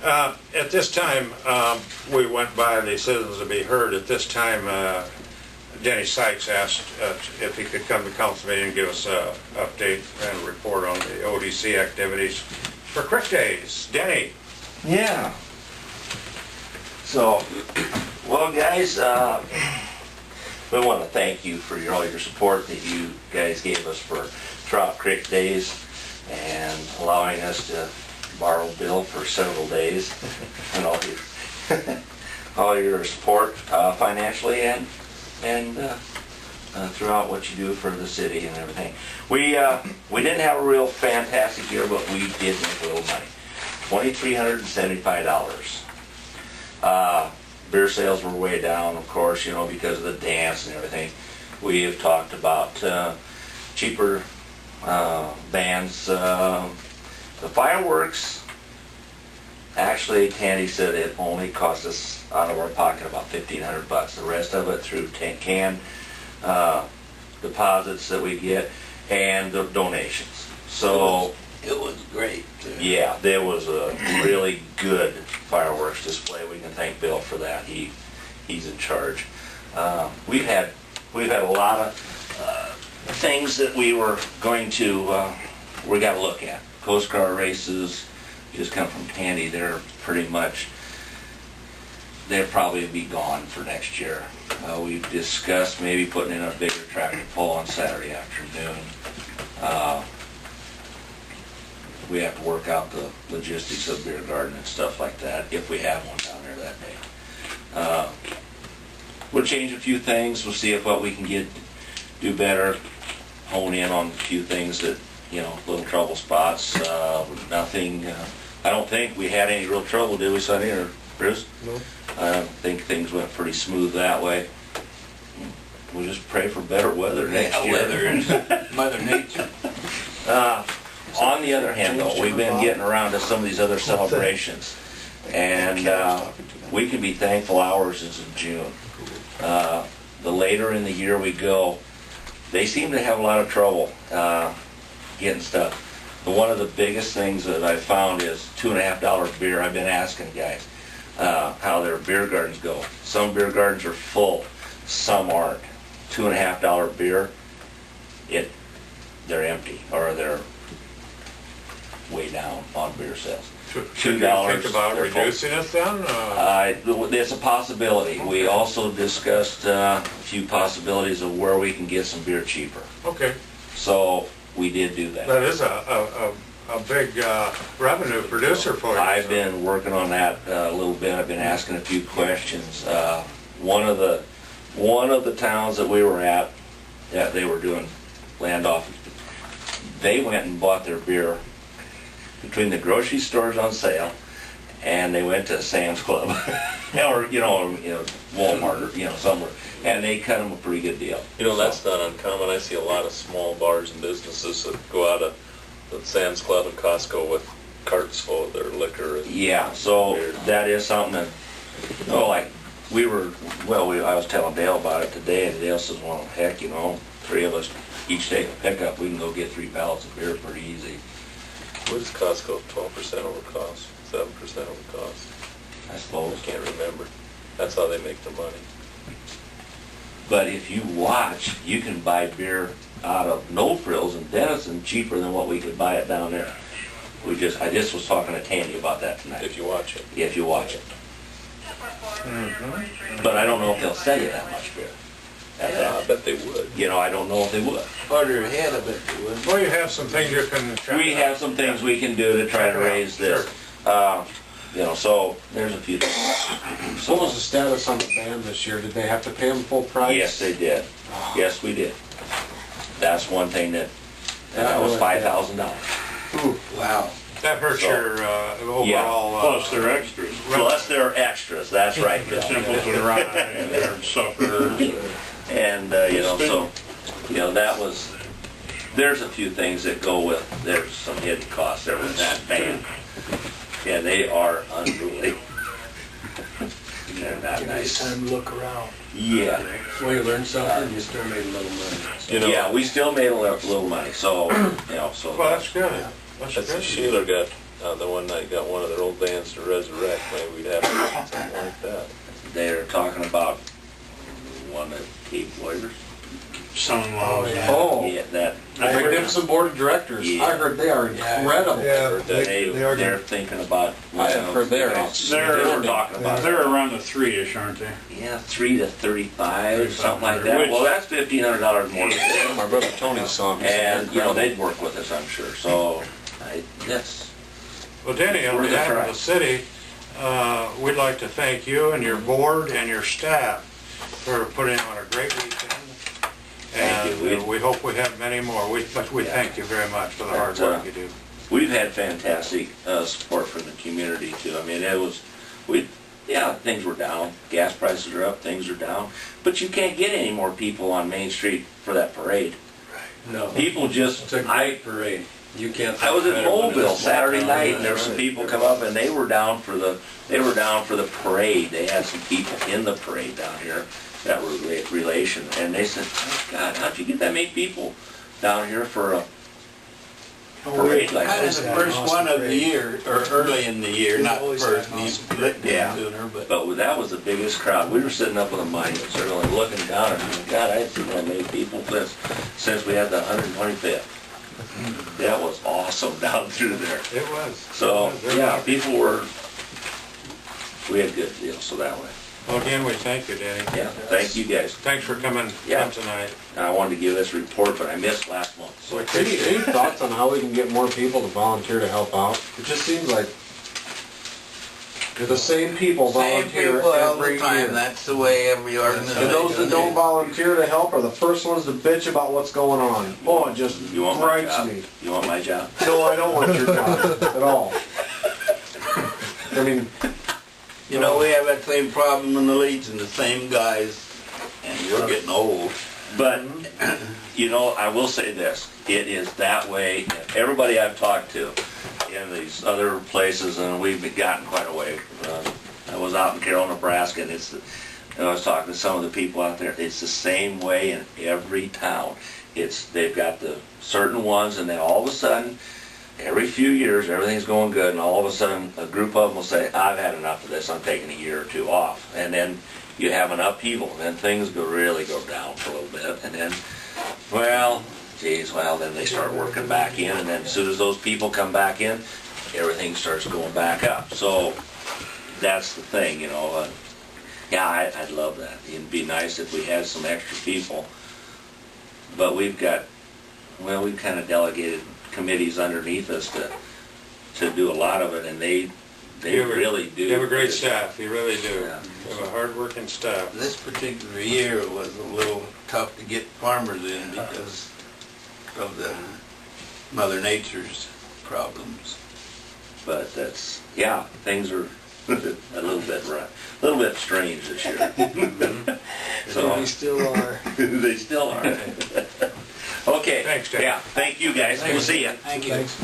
At this time, we went by the citizens to be heard. At this time, Denny Sykes asked if he could come to council meeting and give us an update and a report on the ODC activities for Crick Days. Denny. Yeah. So, well, guys, we want to thank you for all your support that you guys gave us for Trout Creek Days and allowing us to borrow Bill for several days and all your support financially and throughout what you do for the city and everything. We didn't have a real fantastic year, but we did make a little money. $2,375. Beer sales were way down, of course, you know, because of the dance and everything. We have talked about cheaper bands. The fireworks, actually, Tandy said it only cost us out of our pocket about $1,500. The rest of it through canned deposits that we get and the donations. So it was great. Yeah, there was a really good fireworks display. We can thank Bill for that. He's in charge. We've had a lot of things that we were going to we got to look at. Coast Guard races just come from Tandy. They'll probably be gone for next year. We've discussed maybe putting in a bigger tractor pull on Saturday afternoon. We have to work out the logistics of beer garden and stuff like that, if we have one down there that day. We'll change a few things. We'll see if what we can do better, hone in on a few things that, you know, little trouble spots. Nothing, I don't think we had any real trouble, did we, Sonny or Bruce? No. I think things went pretty smooth that way. We'll just pray for better weather next year. Weather, Mother Nature. On the other hand, though, we've been getting around to some of these other celebrations, and we can be thankful ours is in June. The later in the year we go, they seem to have a lot of trouble getting stuff. But one of the biggest things that I found is $2.50 beer. I've been asking guys how their beer gardens go. Some beer gardens are full, some aren't. $2.50 beer, they're empty, or they're way down on beer sales. Should you think about reducing it then? It's a possibility. We also discussed a few possibilities of where we can get some beer cheaper. Okay. So we did do that. That is a big revenue producer for you. I've been working on that a little bit. I've been asking a few questions. One of the towns that we were at, they were doing land offers. They went and bought their beer between the grocery stores on sale, and they went to Sam's Club, or Walmart, or somewhere, and they cut them a pretty good deal. You know, that's not uncommon. I see a lot of small bars and businesses that go out of the Sam's Club and Costco with carts full of their liquor. And so beer. that is something that, I was telling Dale about it today, and Dale says, well, heck, three of us each take a pickup, we can go get 3 pallets of beer pretty easy. What is Costco? 12% over cost? 7% over cost? I suppose. I can't remember. That's how they make the money. But if you watch, you can buy beer out of No Frills and Denison cheaper than what we could buy it down there. I just was talking to Tandy about that tonight. If you watch it. If you watch it. Mm-hmm. But I don't know if they'll sell you that much beer. Yeah, I bet they would. I don't know if they would. Harder ahead, I bet they would. Well, you have some things you can try. We have some things we can do to try to raise this. So there's a few things. What was the status on the band this year? Did they have to pay them full price? Yes, they did. Yes, we did. That's one thing that was $5,000. Wow. That hurts your overall... Plus they're extras. Plus they're extras, that's right, Bill. Simples and rye, and they're suckers. And, that was, there's a few things that go with, there's some hidden costs there with that band. Yeah, they are unruly. They're not nice. Time to look around. Yeah. Well, you learned something, you still made a little money. Yeah, we still made a little money, so, Well, that's good. Sheila got the one night got one of their old bands to resurrect, maybe we'd have something like that. They're talking about one at Cape Warriors. Son-in-laws. Oh, Yeah, that. the Gibson Board of Directors. Yeah. I heard they are incredible. Yeah, They're thinking about. I have heard they're They were talking about. They're around the 3-ish, aren't they? Yeah, 3 to 35, something like that. Which- Well, that's $1,500 more than this. My brother Tony saw me. And, you know, they'd work with us, I'm sure, so, that's, Well, Denny, on We're the behalf of tribe. the city, we'd like to thank you and your board and your staff for putting on a great weekend. Thank you. And we hope we have many more. But we thank you very much for the hard That's, work you do. we've had fantastic support from the community too. I mean, things were down, gas prices are up, things are down, but you can't get any more people on Main Street for that parade. No. People just, It's a great parade. You can't. I was at think better when Mobile it's small Saturday town. night, and there were some people come up, and they were down for the parade. They had some people in the parade down here that were relation, and they said, "Oh, God, how'd you get that many people down here for a parade like Kind of this?" the first one of the year, or early in the year, not always first, had an he's awesome written Yeah. sooner, but. But that was the biggest crowd. We were sitting up with a monument, certainly looking down, and God, I hadn't seen that many people since we had the 125th. That was awesome down through there. It was. So, It was. yeah, people were, we had good deals, so that way. Well, again, we thank you, Denny. Yeah, thank you guys. Thanks for coming Yeah. tonight. And I wanted to give this report, but I missed last month, so. Any thoughts on how we can get more people to volunteer to help out? It just seems like the same people Same volunteer people all every the time, year. that's the way every organization. And those that don't is. volunteer to help are the first ones to bitch about what's going on. Oh, it just You want my gripes job? me. You want my job? No, I don't want your job at all. I mean, You know, we have that same problem in the Legion, the same guys, and we're getting old. But, you know, I will say this, it is that way, everybody I've talked to in these other places, and we've gotten quite a way. I was out in Carroll, Nebraska, and I was talking to some of the people out there, it's the same way in every town. They've got the certain ones, and then all of a sudden, every few years, everything's going good, and all of a sudden, a group of them will say, I've had enough of this, I'm taking a year or two off. And then you have an upheaval, and then things really go down for a little bit, and then, then they start working back in, and then as soon as those people come back in, everything starts going back up. So, that's the thing, you know. I'd love that. It'd be nice if we had some extra people, but we've kind of delegated committees underneath us to do a lot of it, and they really do. You have a great staff, you really do. Yeah. You have a hard-working staff. This particular year was a little tough to get farmers in because of the Mother Nature's problems. But things are a little bit strange this year. So We still are. they still are. Okay. Thanks, Dan. Yeah. Thank you guys. We'll see you. Thank you. Thanks.